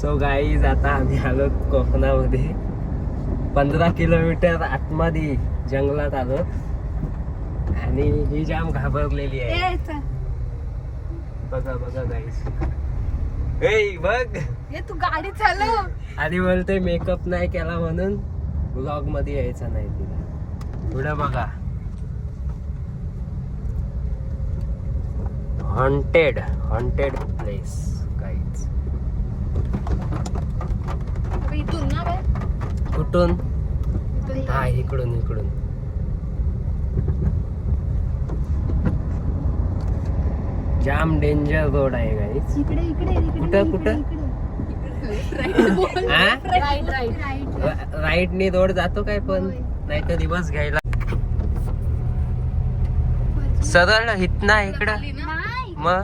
So guys आता आम्ही आलो कोकणामध्ये 15 किलोमीटर आतमध्ये जंगलात आलो आणि ही जाम घाबरलेली आहे. बघा बघा गाईज, ए बघ तू गाडी चालव. आणि बोलते मेकअप नाही केला म्हणून ब्लॉग मध्ये यायचं नाही तिला. पुढे बघा, हॉन्टेड प्लेस गाईज. इथून ना बाय, कुठून? हा इकडून. जाम डेंजर रोड आहे गाईज. इकडे कुठं राईट नी रोड जातो काय, पण नाही तर दिवस घ्यायला. सरळ हितना इकडं. मग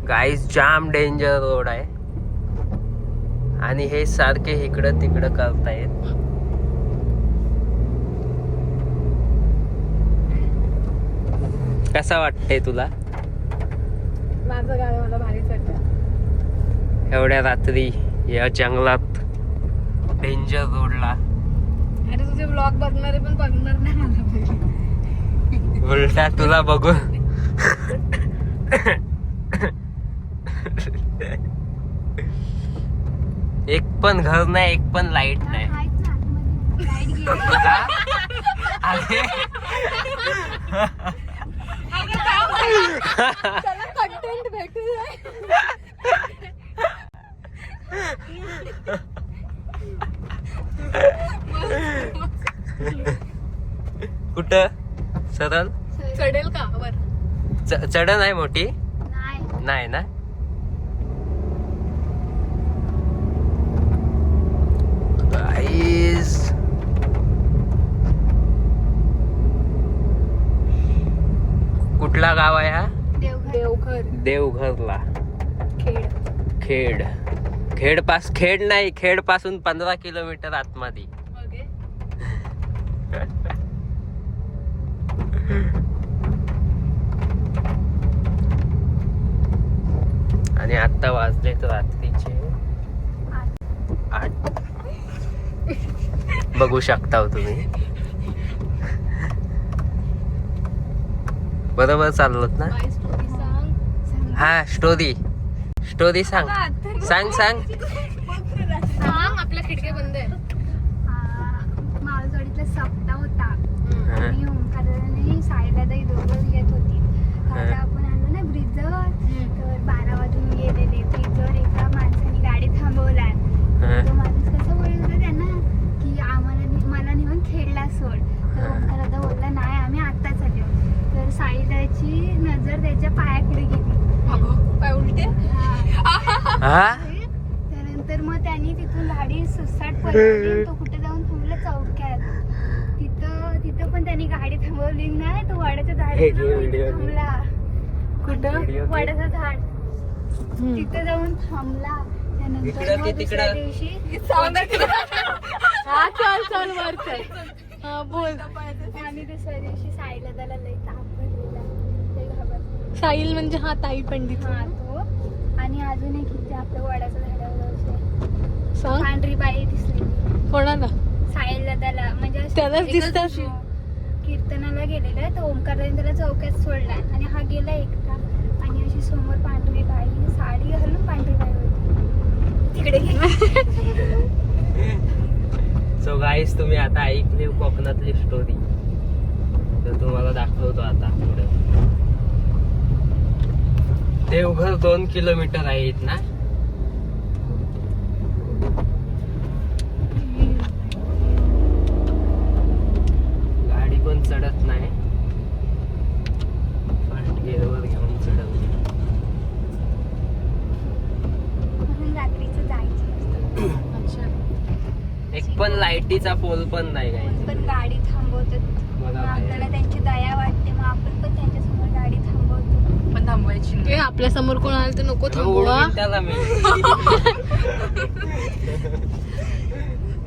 गाईज जाम डेंजर रोड आहे आणि हे सारखे इकडं तिकडं करतायत. कसा वाटतंय तुला? माझं गाव मला भारीच वाटतं. एवढ्या रात्री या जंगलात डेंजर रोडला. अरे तुझे ब्लॉग बघणारे पण बघणार नाही मला. उलटा तुला बघून एक पण घर नाही, एक पण लाईट नाही. कंटेंट भेटू कुठं सरळ चढेल का वर? चढ नाही मोठी नाही ना. गाईस कुठला गाव आहे हा? देवघरला. खेड पासून 15 किलोमीटर आतमध्ये. आणि आता वाजले तर रात्रीचे 8. बघू शकता तुम्ही. बरोबर चाललोत ना? हा स्टोरी सांग. आपल्या खिडक्या बंद आहे. माळजोडीतला सप्ताह होता आणि ओंकारने साईला दही दोघं येत होती. आता आपण आलो ना ब्रिजवर, तर 12 वाजून गेलेले. ब्रिजवर एका माणसाने गाडी थांबवला. तो माणूस कसं बोलत होता त्यांना की मला नेऊन खेळला सोड. तर ओंकार आता बोलला नाही, आम्ही आत्ताच आलो. तर साईदाची नजर त्याच्या पायाकडे गेली. पाय उलटे. त्यानंतर मग त्यांनी तिथून गाडी सुसाट पळवली. तो कुठे जाऊन थांबला? चौक्यात. तिथं पण त्यांनी गाडी थांबवली नाही. तो वडाच्या झाडात थांबला. कुठं? वडाचं झाड तिथं जाऊन थांबला. त्यानंतर मग दुसऱ्या दिवशी बोल. आणि दुसऱ्या दिवशी साईला त्याला लई ताप भरलेला. लई घाबरला. साहिल म्हणजे हा ताई पंडित. हा तो. आणि अजून एक इथे आपल्या वडाच्या झाडावर सांग. पांढरी बाई दिसली. कोणाला? साहिल दादाला. म्हणजे त्यालाच दिसतात. कीर्तनाला गेलेला. तर ओंकारने त्याला चौक्यात सोडला आणि हा गेला एकटा. आणि अशी समोर पांढरी बाई, साडी घालून पांढरी बाई होती तिकडे गेली. सो गाईस, तुम्ही आता ऐकली कोकणातली स्टोरी, तर तुम्हाला दाखवतो आता पुढे. देवघर 2 किलोमीटर आहे इथना. गाडी पण चढत नाही. फर्स्ट गिअरवर घेऊन चढत. म्हणून रात्रीचं जायचं. अच्छा. एक पण लाईटीचा पोल पण नाही गाईस. पण गाडी थांबवतात. मग आपल्याला त्यांची दया वाटते. मग आपण पण त्यांच्यासमोर गाडी थांबवतो. पण थांबवायची. आपल्या समोर कोण आलं तर नको थांबवा. त्याला मी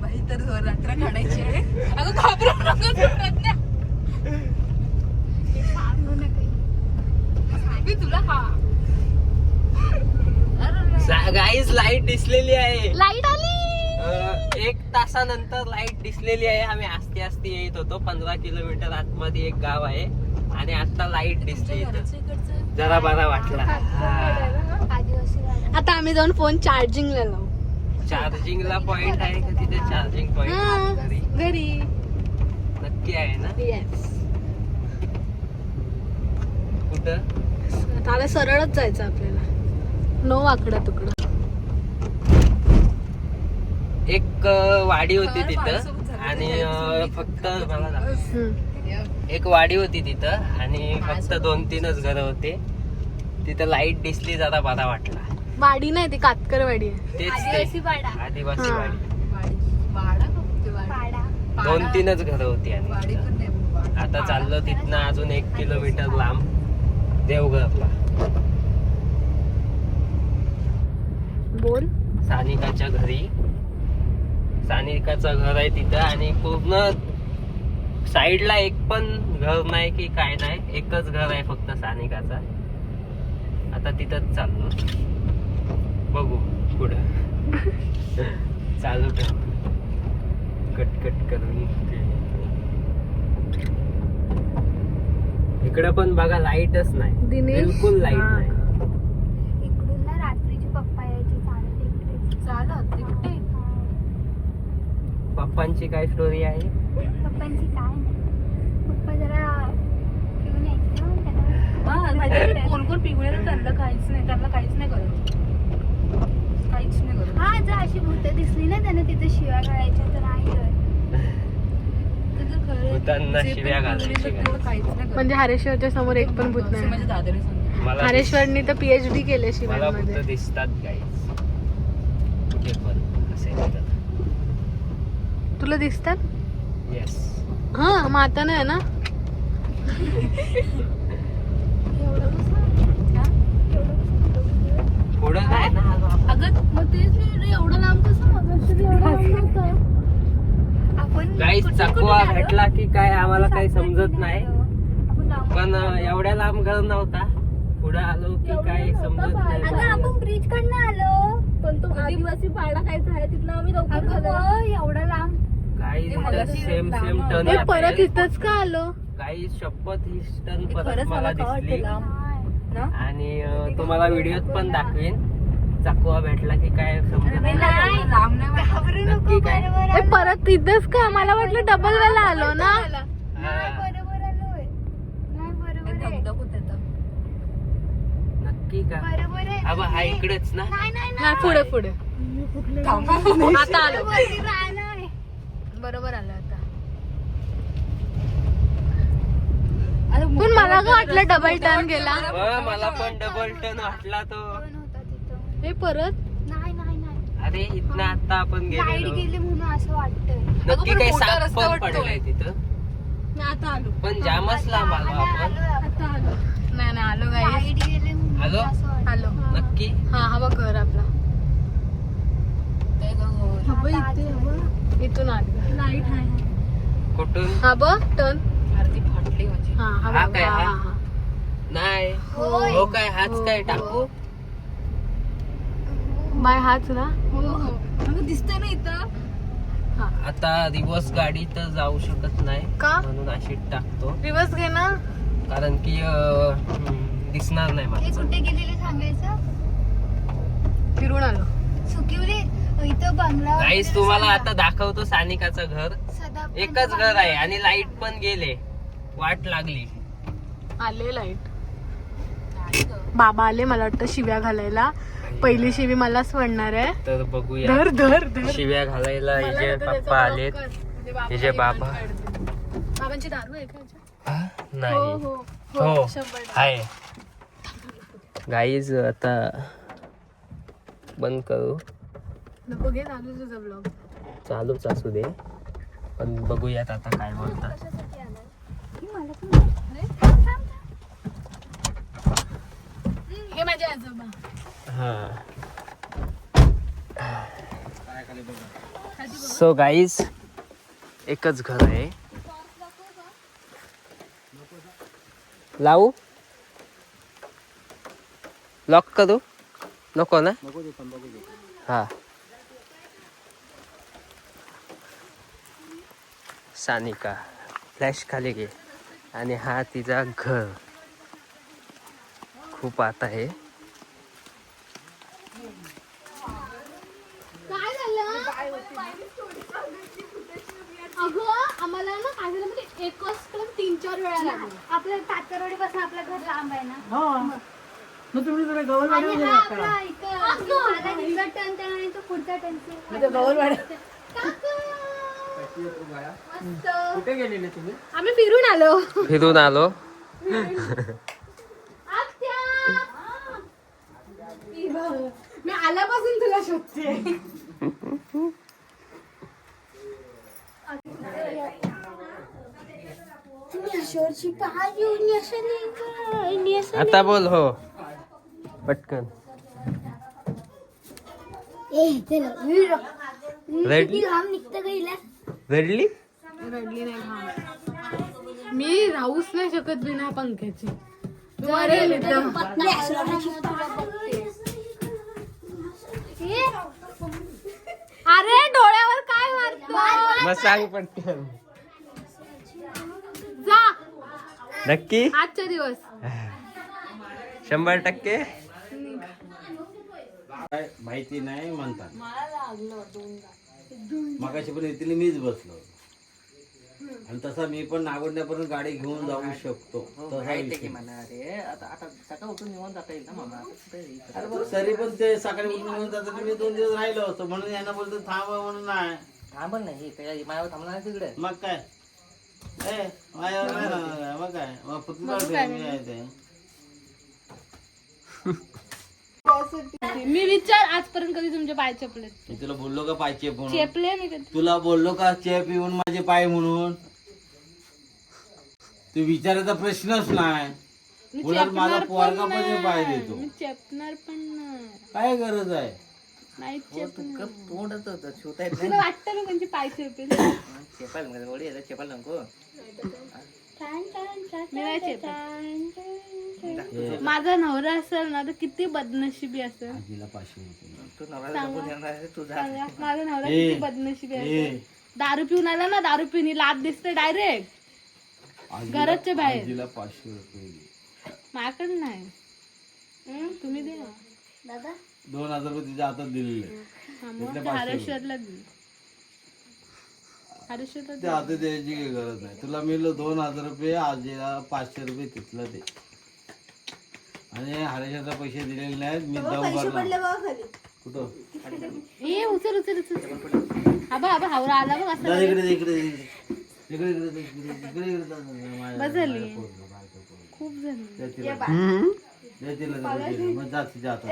बाई तर रात्र काढायची आहे. अगं घाबरू नको. सांगू नका. मी तुला हा गाईज लाईट दिसलेली आहे. लाईट आली. 1 तासानंतर लाईट दिसलेली आहे. आम्ही आस्ते आस्ते येत होतो. 15 किलोमीटर आतमध्ये एक गाव आहे आणि आता लाईट दिसली इथं. जरा बरा वाटला. आदिवासी वाडा. आता आम्ही जाऊन फोन चार्जिंगला लावू. चार्जिंगला पॉइंट आहे का तिथे? चार्जिंग पॉइंट घरी नक्की आहे ना? येस. कुठं? आता सरळच जायचं आपल्याला. नो वाकडा तुकडा. एक वाडी होती तिथं आणि फक्त मला दाखव. एक वाडी होती तिथं आणि फक्त 2-3च घर होते. तिथं लाईट दिसली, जरा बरा वाटला. वाडी नाही ती कातकरवाडी आहे. तेच आदिवासी ते वाडा. आदिवासी हा. वाडी. वाडा. 2-3च घर होती आणि तिथं. आता चाललो तिथनं अजून 1 किलोमीटर लांब देवगडला. बोल. सानिकाच्या घरी. सानिकाचं घर आहे तिथं आणि पूर्ण साईडला एक पण घर नाही की काय नाही. एकच घर आहे फक्त सानिकाचा. आता तिथंच चाललो. बघू पुढं. चालू ठेव. कट करून इकडं पण बघा लाईटच नाही. दिनेश. बिलकुल लाईट हा. नाही. इकडून ना रात्रीची पप्पा यायची चालत इकडे. चालत इकडे. पप्पांची काय स्टोरी आहे? पप्पांची काय नाही. पप्पा जरा पिऊन यायचे ना त्यांना. कोण कोण पिवळे त्यांना काहीच नाही. त्यांना काहीच नाही करत. काहीच नाही करत. हा जर अशी भूत दिसली ना त्यांना तिथे शिव्या घालायच्या तर नाही करत. भूतांना शिव्या घालायची काय? म्हणजे हरेश्वरच्या समोर एक पण भूत नाही. मला हरेश्वरनी तर PhD केले मला शिवायमध्ये. भूत दिसतात गाईज कुठे पण असेल. तुला दिसतात? येस. हा मग आता नाही ना. पुढं काय ना अगं मग तेच एवढं लांब कसं आपण गाईज चकवा भेटला की काय आम्हाला काही समजत नाही. आपण लांब- पण एवढ्या लांब घर नव्हता. पुढे आलो की काय समजत अगं नाही. आपण ब्रिज कडनं आलो. पण तो आदिवासी पाडा कायचा आहे तिथनं आम्ही अगं हो, एवढा लांब. काही सेम टर्न हे परत इथंच का आलो? काही शपथ ही टर्न परत मला दिसली आणि तुम्हाला व्हिडिओत पण दाखवेन. चकवा भेटला की काय समजत नाही. घाबरू नको. नक्की काय? बरोबर हे आलो. परत इथंच का? मला वाटलं डबल वेळा आलो ना. नाही, बरोबर आलोय. नाही, बरोबर आहे. नक्की का? बरोबर आहे. अबा हा इकडेच ना. नाही, नाही, नाही पुढे पुढे. आता आलो. वरती राहणं. बरोबर आलं आता. पण मला का वाटलं डबल टर्न गेला. मला पण डबल टर्न वाटला तो. कोण होता तिथं? हे परत नाही, नाही, नाही. अरे इथनं आता आपण लाईट गेलेलो. गेली म्हणून असं वाटतंय. नक्की काही साप पण पडलाय तिथं. आता आलो. पण जामच लांब आलो आपण. आता आलो. नाही नाही आलो गाईस. लाईट गेली म्हणून आलो? असं वाटतंय. आलो. नक्की हा हा बघ घर आपला. इथून आलो. लाईट आहे. कुठून? हा बघ टर्न. हा हा हा बघ. काय, हा हा? हा हा. नाही. होय. हो काय हाच काय टाकू? बाय हाच ना. दिसतंय ना इथं. हा आता रिवर्स गाडी तर जाऊ शकत नाही का? म्हणून अशी टाकतो. रिवर्स घे ना. कारण की दिसणार नाही हे मला. कुठे गेलेले सांगायचं? फिरून आलो. सुकिवली इथं बंगला गाईस तुम्हाला आता दाखवतो सानिकाचं घर. सदा एकच घर आहे आणि लाईट पण गेले. वाट लागली. आले लाईट. बाबा आले मला वाटतं शिव्या घालायला. पहिली शिवी मलाच पडणार आहे. तर बघूया. धर धर धर. शिव्या घालायला हिचे पप्पा आलेत. हिचे बाबा. बाबांची दारू आहे का याच्यात? हो नाही हो हो हो 100%. आहे. गाईज आता बंद करू. नको घे चालू तुझा ब्लॉग. चालूच असू दे पण बघूयात आता काय बोलतात. कशासाठी आलाय? ही मला पण माहिती. थांब, थांब. हे माझे आजोबा. हा. सो गाईज एकच घर आहे. लावू? लॉक करू? नको ना नको ते तंबाखू दे. हा सानिका फ्लॅश खाली घे आणि हा तिचा घर खूप आता आहे. काय झालं अगं आम्हाला ना काय झालं म्हणजे एकच पण 3-4 वेळा लागला. आपल्या तातरवडी पासून आपलं घर लांब आहे ना. मग तुम्ही जरा गवल आणि हा आपला इथं माझा हिचा टर्न त्या आणि तो पुढचा टर्न. कुठे गेलेले तुम्ही? आम्ही फिरून आलो. फिरून आलो. मी आल्यापासून तुला शोधते. आता बोल हो पटकन. रडली रडली रडली नाही घाम. मी राहूच नाही शकत बिना पंख्याची. मरेल इथं. अरे डोळ्यावर काय मारतो? मग सांग पटकन. जा नक्की आजचा दिवस 100%. काय माहिती नाही म्हणतात. मगाशी पण इथे मीच बसलो आणि तसा मी पण नागोंड्यापर्यंत गाडी घेऊन जाऊ शकतो. तसा विषय. अरे बरं, तरी पण ते सकाळी उठून घेऊन जातात. मी 2 दिवस राहिलो असतो म्हणून यांना बोलतो थांब म्हणून नाही. थांबल नाही माझ्यावर थांबणार तिकडे. मग काय माझ्यावर नाही राहणार. मग काय मग पुतळा ठेव, मी आहे ते. मी विचार आजपर्यंत कधी तुमचे पाय चपले मी तुला बोललो का पाय चेप म्हणून? चेपले मी कधी. तुला बोललो का चेप येऊन माझे पाय म्हणून? तू विचारायचा प्रश्नच नाही. मी उलट माझा चेपणार पोरगा पण पण हे पाय नाही. देतो. मी चेपणार पण नाही. काय गरज आहे? नाही चेपणार. तोंडच शिवता येत तुला वाटतं ना कोणची पाय चेपेल? चेपायला वडी चेपायला नको. मी नाही चेपत. माझा नवरा असेल ना तर किती बदनशिबी असेल. आजीला 500 रुपये. तू नवरा बघून येणार आहे तुझा. सांगा, माझा नवरा ए, किती बदनशिबी ए. असेल. दारू पिऊन आला ना, दारू पिऊन ही लाद दिसते डायरेक्ट घराच्या बाहेर. आजीला 500 रुपये दे. माझ्याकडे नाही. तुम्ही दे ना दादा. 2000 रुपये तिच्या हातात दिलेले. हा, मग ते हरेश्वरला दे. हरेश्वरला ते दे. हातात द्यायची काही गरज नाही. तुला मिळलो 2000 रुपये, आजीला 500 रुपये तिथलं दे. आणि हरेशाचा पैसे दिलेले नाहीत. मी जाऊ कुठं? ए उचल उचल उचल. आबा आबा हावरा आला बघ जा असं. इकडे इकडे इकडे इकडे इकडे इकडे बस झाली. खूप झाली. मग जा तिच्या हातात.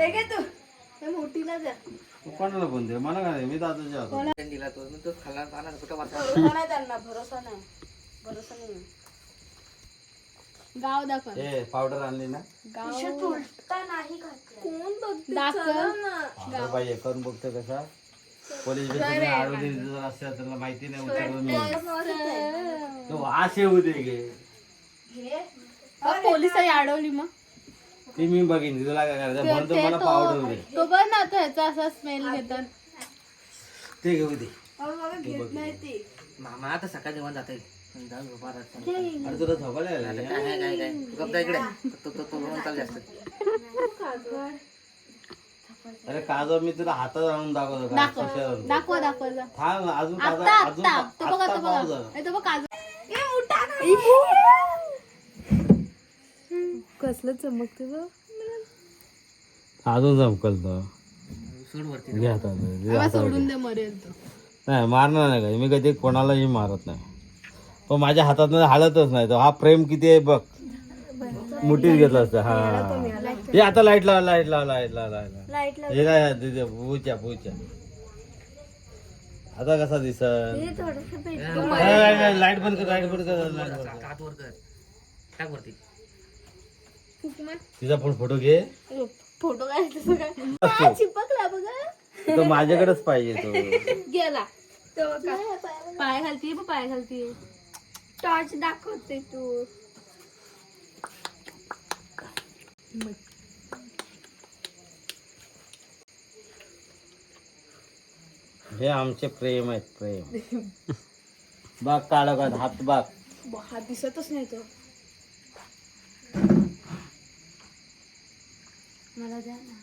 तू कोणाला पण दे, मला काय मी दादाच्या हातात. दिला तो मी तो खाल्ला पाहणार कुठं वाचा. गाव दाखव. ए पावडर आणली ना? गाव नाही दाखव. पाहिजे करून बघतो कसा. पोलीस आरोग्य असतात त्यांना माहिती नाही. उचलून तो वास येऊ दे गे. पोलिसांनी अडवली मग. ती मी बघीन. तुला काय करायचं म्हणतो मला पावडर दे. तो बघ ना आता ह्याचा असा स्मेल घेतात. ते घेऊ दे. मामा आता सकाळी जेवण जाता येईल. जाऊ झोपा रात्री. अरे तुला झोपायला आता काय काय काय तू गप्पा इकडे. तो तो तो म्हणून चाल जास्त. अरे काजळ मी तुला हातात आणून दाखवतो का? कशाला आणून? दाखव दाखव जा. थांब अजून आता काजळ अजून आता तो बघा आत्ता तो बघा. पावडर. हे तो बघ काजू. कसलं चमकते बघ. अजून चमकल तर सूड वरती. घे हातात. आम्हाला सोडून दे मरेल तो. नाही मारणार नाही का मी कधी कोणालाही मारत नाही. तो माझ्या हातात हालतच नाही. तो हा प्रेम किती आहे बघ. मुठीत घेतला असता. हा हे आता लाईट लावा लाईट लावा लाईट लावा लाईट लावा. हे काय तिथे पूच्या पूच्या. आता कसा दिसत? लाईट बंद कर लाईट बंद कर लाईट बंद कर. हात वर कर. टाक वरती. तिचा पण फोटो घे. फोटो काय चिपकला बघा. तो माझ्याकडेच पाहिजे तो. गेला पाय घालतीये बघ पाय घालतीये. टॉर्च दाखवते तू. हे आमचे प्रेम आहेत प्रेम. बाग काढ का हात बाग. हात दिसतच नाही तो. मला द्या ना.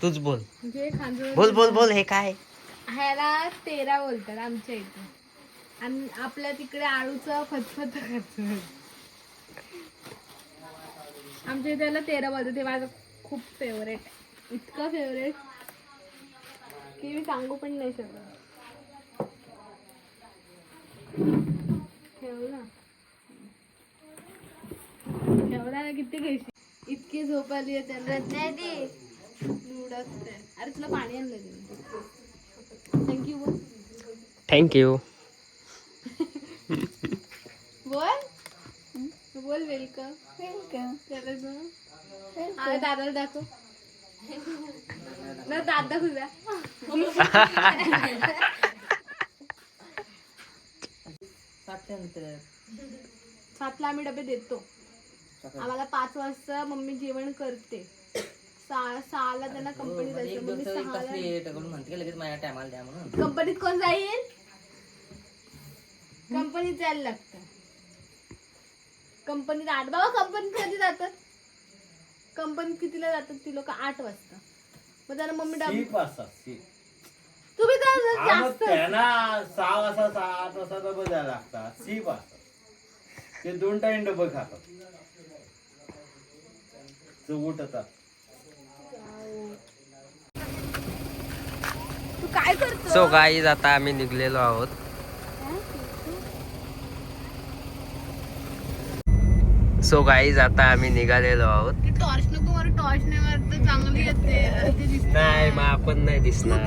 तूच बोल. म्हणजे खांजूळ बोल बोल बोल. हे काय? ह्याला तेरा बोलतात आमच्या इथे. आणि आपल्या तिकडे आळूचं फतफत खायचं. आमच्या इथे याला तेरा बोलतात. ते माझं खूप फेवरेट. इतकं फेवरेट की मी सांगू पण नाही शकत. ठेवला ठेवला किती घ्यायची. इतकी झोप आली आहे त्यांना. नाही दे. उडत. अरे तुला पाणी आणलं थँक्यू बोल. थँक्यू. बोल बोल. वेलकम. वेलकम. दादाला दाखव ना. दादा तुझा सातला आम्ही डबे देतो. आम्हाला 5 वाजता मम्मी जेवण करते. 6ला त्यांना कंपनीत जायचं. मम्मी 6ला म्हणते लगेच माझ्या टायमाला द्या म्हणून. कंपनीत कोण जाईल. कंपनीत जायला लागतं. कंपनीत 8. बाबा कंपनीत कधी जातात. कंपनीत कितीला जातात ती लोक. 8 वाजता. मग त्याला मम्मी सीप असतात सीप. तुम्ही तर जास्त. त्यांना 6 वाजता 7 वाजता डबे द्यायला लागतात. सीप असतात ते 2 टाइम डबे खातात. उठतात. तू काय करतो. सो गाईज आता आम्ही निघलेलो आहोत. सो गाईज आता आम्ही निघालेलो आहोत. टॉर्च नको मारू. टॉर्च नाही मारत चांगली येते. नाही मग आपण नाही दिसणार.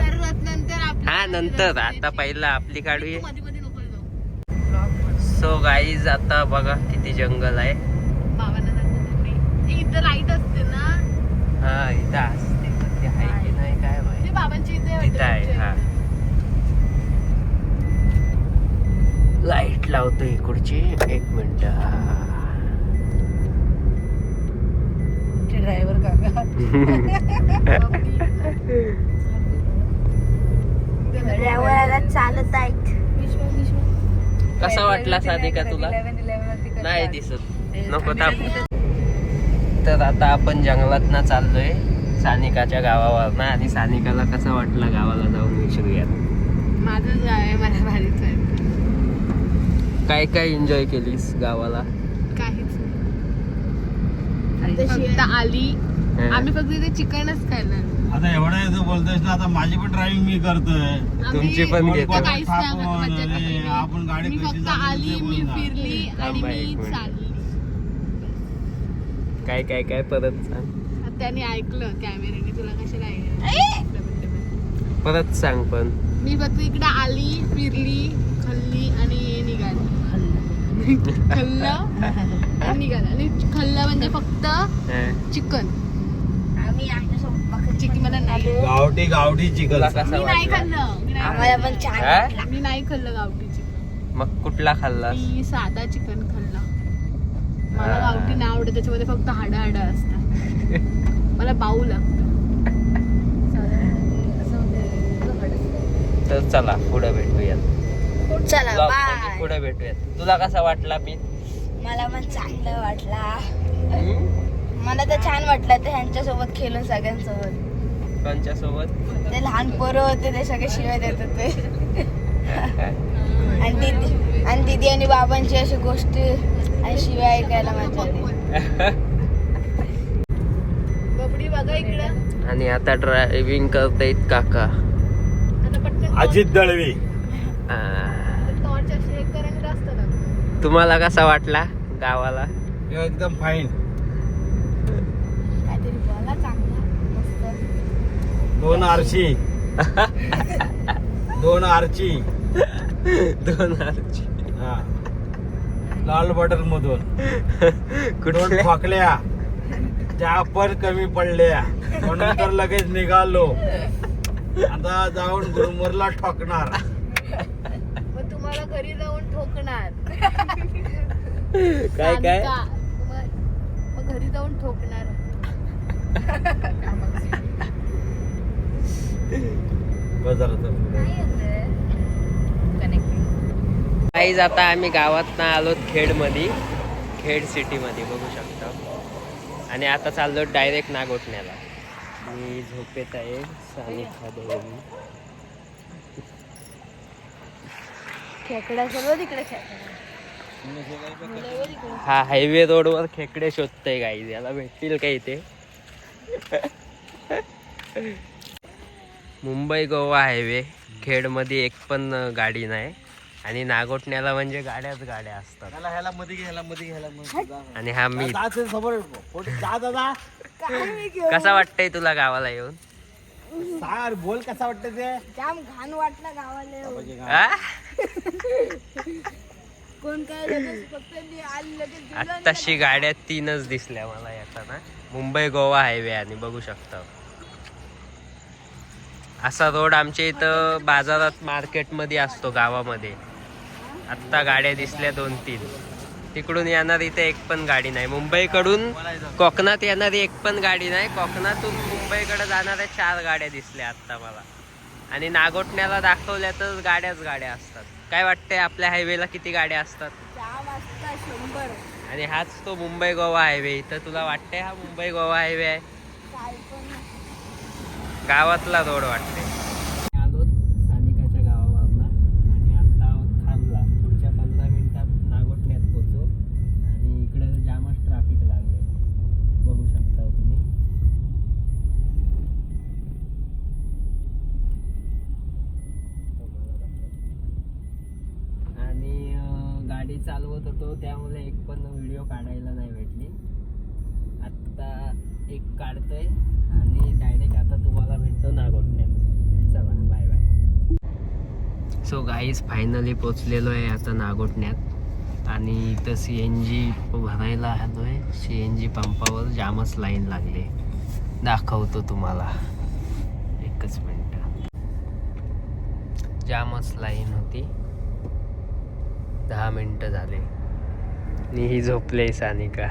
नंतर हा नंतर. आता पहिला आपली काढूया. मध्ये मध्ये नको जाऊ. सो गाईज आता बघा किती जंगल आहे. बाबांना दाखवते. इथं लाईट असते ना. हा इथं असते. कधी आहे की नाही काय माहिती. ते बाबांची इथे तिथं आहे. हा लाईट लावतो इकडची. 1 मिनिट. ड्रायव्हर काका. चालत आहेत. कसा वाटला सानिका तुला. नाही दिसत. नको ताप. तर आता आपण जंगलात चाललोय सानिकाच्या गावावर ना. आणि सानिकाला कसा वाटला गावाला जाऊन विचारूयात. माझं आहे. मला भारीच आहे. काय काय एन्जॉय केलीस गावाला. काहीच नाही. फक्त आली. आम्ही फक्त इथे चिकनच खायला. आता एवढं बोलतोय ना. आता माझी पण ड्रायव्हिंग मी करतोय. तुमची पण आम्ही घेतो. फक्त काहीच नाही मजा आणि केली. आपण गाडी मी कशी फक्त चालवली आली. ते मी बोल ना. फिरली आणि थांबा मी एक मिनिट. चालली. काय काय काय परत सांग. त्याने ऐकलं कॅमेऱ्याने. तुला कशाला ऐकलं. परत सांग पण. मी फक्त इकडे आली, फिरली, खाल्ली आणि निघाली. खाल्लं आणि निघालं. आणि खाल्लं म्हणजे फक्त चिकन. आम्ही आमच्यासोबत चिकन मला नाही. गावठी चिकन. तुला कसा मी नाही वाटला. खाल्लं. मी नाही आम्हाला पण खाल्लं. छान हा? वाटला. मी नाही खाल्लं गावठी चिकन. मग कुठला खाल्लास. मी साधा चिकन खाल्ला. मला हा. गावठी नाही आवडत. त्याच्यामध्ये फक्त हाडं असतात. मला बाऊ लागतं. तर चला पुढे भेटूयात. चला Vlog बाय. मध्ये पुढे भेटूयात. तुला कसा वाटला मी. मला पण चांगलं वाटला. मला तर छान वाटलं. ते ह्यांच्यासोबत खेळून सगळ्यांसोबत. कोणच्या सोबत. ते लहान पोरं होते ते सगळे शिवाय देत होते. आणि दीदी आणि बाबांची अशी गोष्टी आणि शिवाय ऐकायला मजा येते. बबडी बघा इकडं. आणि आता ड्रायव्हिंग करतायत काका. आता पटकन अजित दळवी. टॉर्च असे एक करायला असतं. तुम्हाला कसा वाटला गावाला. एकदम फाईन. काहीतरी बोला चांगला मस्त. 2 आरची. 2 आरची. 2 आरची. हा. लाल बॉर्डर मधून 2 कुठल्या. फाकल्या. त्या पण कमी पडल्या म्हणून तर लगेच निघालो. आता जाऊन गुलमरला ठोकणार. मग तुम्हाला घरी जाऊन ठोकणार. काय काय. सानिका, जाऊन ठोकणार. काहीच आता आम्ही गावात ना आलो खेडमध्ये, खेड सिटीमध्ये बघू शकता. आणि आता चाललो डायरेक्ट नागोठण्याला. मी झोपेत आहे. सानिका देवी खेकडा सर्व तिकडे खेकडा. हा हायवे रोडवर खेकडे शोधतोय गाईज. याला भेटतील का इथे? मुंबई गोवा हायवे. खेडमध्ये एक पण गाडी नाही. आणि नागोठण्याला म्हणजे गाड्याच गाड्या असतात. आणि हा मी. कसा वाटतंय तुला गावाला येऊन? बोल कसा वाटतं ते? जाम घाण वाटलं गावाला येऊन. आ? कोण काय लगेच फक्त मी आली लगेच गेलो आणि आत्ताशी गाड्या 3च दिसल्या मला येताना. मुंबई गोवा हायवे. आणि बघू शकता असा रोड आमच्या इथं बाजारात मार्केटमध्ये असतो गावामध्ये. आत्ता गाड्या दिसल्या 2-3. तिकडून येणार इथे एक पण गाडी नाही. मुंबईकडून कोकणात येणारी एक पण गाडी नाही. कोकणातून मुंबईकडे जाणाऱ्या 4 गाड्या दिसल्या आत्ता मला. आणि नागोठण्याला दाखवल्या तर गाड्याच गाड्या असतात. काय वाटतंय आपल्या हायवेला किती गाड्या असतात? 4 वाजता 100. आणि हाच तो मुंबई गोवा हायवे. इथं तुला वाटतंय हा मुंबई गोवा हायवे आहे? काय पण गावातला रोड वाटते. आलो सानिकाच्या गावावरला आणि आता थांबला. पुढच्या 15 मिनिटात नागोठण्यात पोहोचू. आणि इकडे जामच ट्रॅफिक लागले बघू शकता तुम्ही. आणि गाडी चालवत होतो त्यामुळे एक पण व्हिडिओ काढायला नाही भेटली. आत्ता एक काढतोय आणि डायरेक्ट आता तुम्हाला भेटतो नागोठण्यात. चला bye bye. So guys finally पोचलेलो आहे आता नागोठण्यात. आणि इथं CNG भरायला आलोय. CNG पंपावर जामच लाईन लागली. दाखवतो तुम्हाला. एकच मिनिट. जामच लाईन होती. 10 मिनिटं झाले. आणि ही झोपले सानिका.